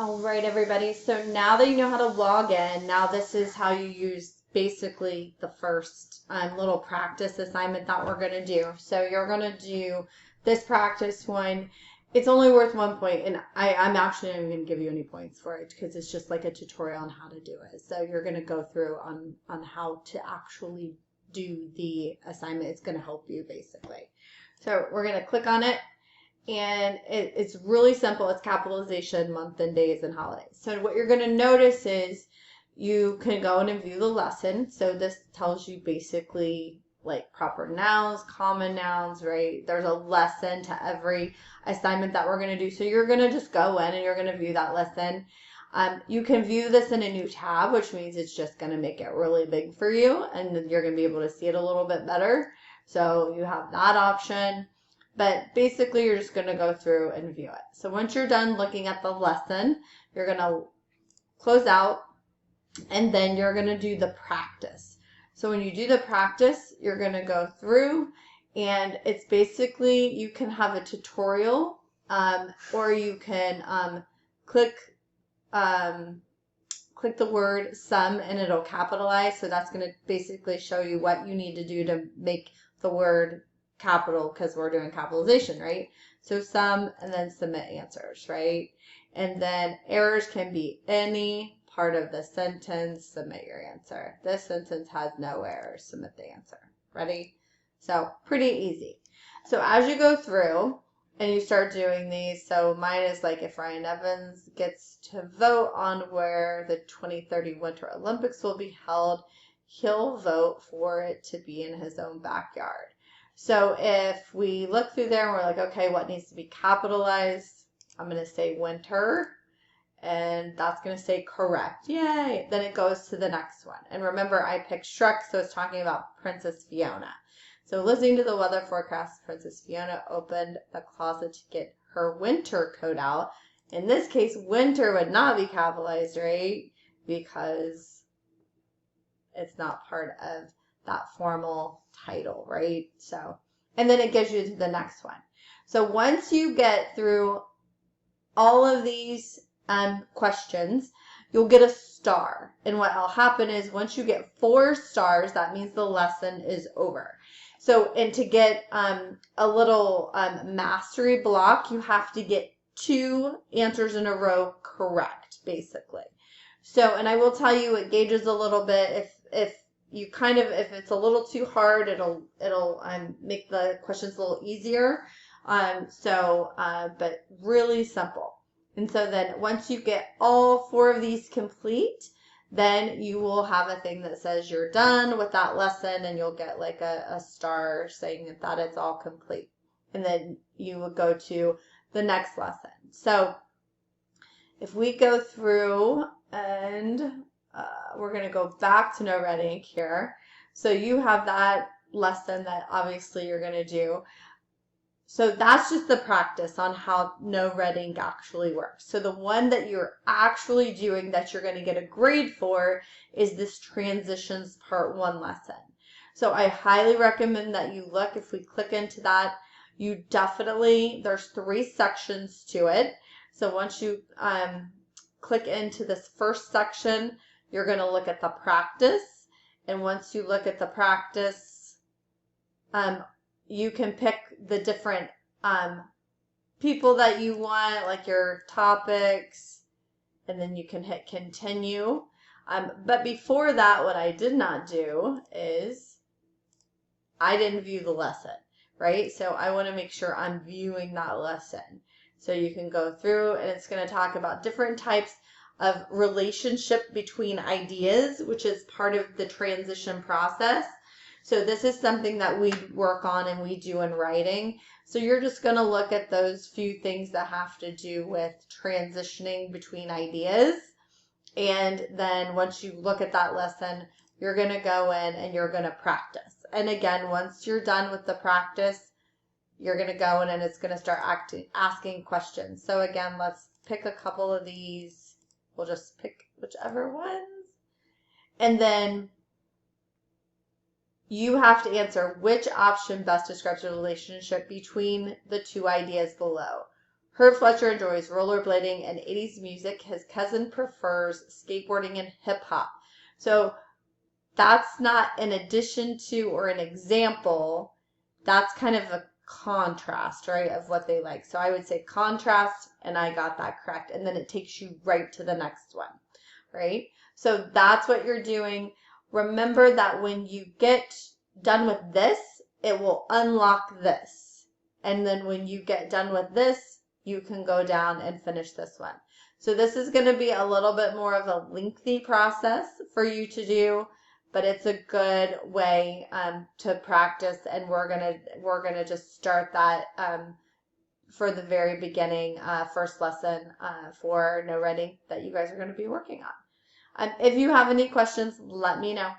All right, everybody. So now that you know how to log in, now this is how you use basically the first little practice assignment that we're going to do. So you're going to do this practice one. It's only worth 1 point, and I'm actually not even going to give you any points for it because it's just like a tutorial on how to do it. So you're going to go through on how to actually do the assignment. It's going to help you basically. So we're going to click on it. And it's really simple. It's capitalization, month and days and holidays. So what you're going to notice is you can go in and view the lesson. So this tells you basically like proper nouns, common nouns, right? There's a lesson to every assignment that we're going to do. So you're going to just go in and you're going to view that lesson. You can view this in a new tab, which means it's just going to make it really big for you and you're going to be able to see it a little bit better. So you have that option. But basically, you're just going to go through and view it. So once you're done looking at the lesson, you're going to close out, and then you're going to do the practice. So when you do the practice, you're going to go through, and it's basically, you can have a tutorial, or you can click the word sum, and it'll capitalize. So that's going to basically show you what you need to do to make the word capital because we're doing capitalization, right? So sum and then submit answers, right? And then errors can be any part of the sentence, submit your answer. This sentence has no errors, submit the answer. Ready? So pretty easy. So as you go through and you start doing these, so mine is like if Ryan Evans gets to vote on where the 2030 Winter Olympics will be held, he'll vote for it to be in his own backyard. So if we look through there and we're like, okay, what needs to be capitalized? I'm going to say winter, and that's going to say correct. Yay! Then it goes to the next one. And remember, I picked Shrek, so it's talking about Princess Fiona. So listening to the weather forecast, Princess Fiona opened the closet to get her winter coat out. In this case, winter would not be capitalized, right? Because it's not part of that formal title, right? So, and then it gives you the next one. So once you get through all of these questions, you'll get a star. And what will happen is once you get 4 stars, that means the lesson is over. So, and to get a little mastery block, you have to get 2 answers in a row correct, basically. So, and I will tell you, it gauges a little bit if you kind of, if it's a little too hard, it'll make the questions a little easier. But really simple. And so then once you get all 4 of these complete, then you will have a thing that says you're done with that lesson, and you'll get like a star saying that it's all complete. And then you would go to the next lesson. So if we go through and we're going to go back to no red ink here. So you have that lesson that obviously you're going to do. So that's just the practice on how no red ink actually works. So the one that you're actually doing that you're going to get a grade for is this transitions part 1 lesson. So I highly recommend that you look. If we click into that, you definitely, there's 3 sections to it. So once you click into this first section, you're going to look at the practice. And once you look at the practice, you can pick the different people that you want, like your topics, and then you can hit continue. But before that, what I did not do is I didn't view the lesson, right? So I want to make sure I'm viewing that lesson. So you can go through, and it's going to talk about different types of relationship between ideas, which is part of the transition process. So this is something that we work on and we do in writing. So you're just going to look at those few things that have to do with transitioning between ideas. And then once you look at that lesson, you're going to go in and you're going to practice. And again, once you're done with the practice, you're going to go in and it's going to start asking questions. So again, let's pick a couple of these. We'll just pick whichever ones. And then you have to answer which option best describes the relationship between the 2 ideas below. Herb Fletcher enjoys rollerblading and 80s music. His cousin prefers skateboarding and hip hop. So that's not an addition to or an example. That's kind of a contrast, right, of what they like. So I would say contrast, and I got that correct. And then it takes you right to the next one, right? So that's what you're doing. Remember that when you get done with this, it will unlock this. And then when you get done with this, you can go down and finish this one. So this is going to be a little bit more of a lengthy process for you to do, but it's a good way to practice, and we're gonna just start that for the very beginning, first lesson for No Running that you guys are going to be working on. If you have any questions, let me know.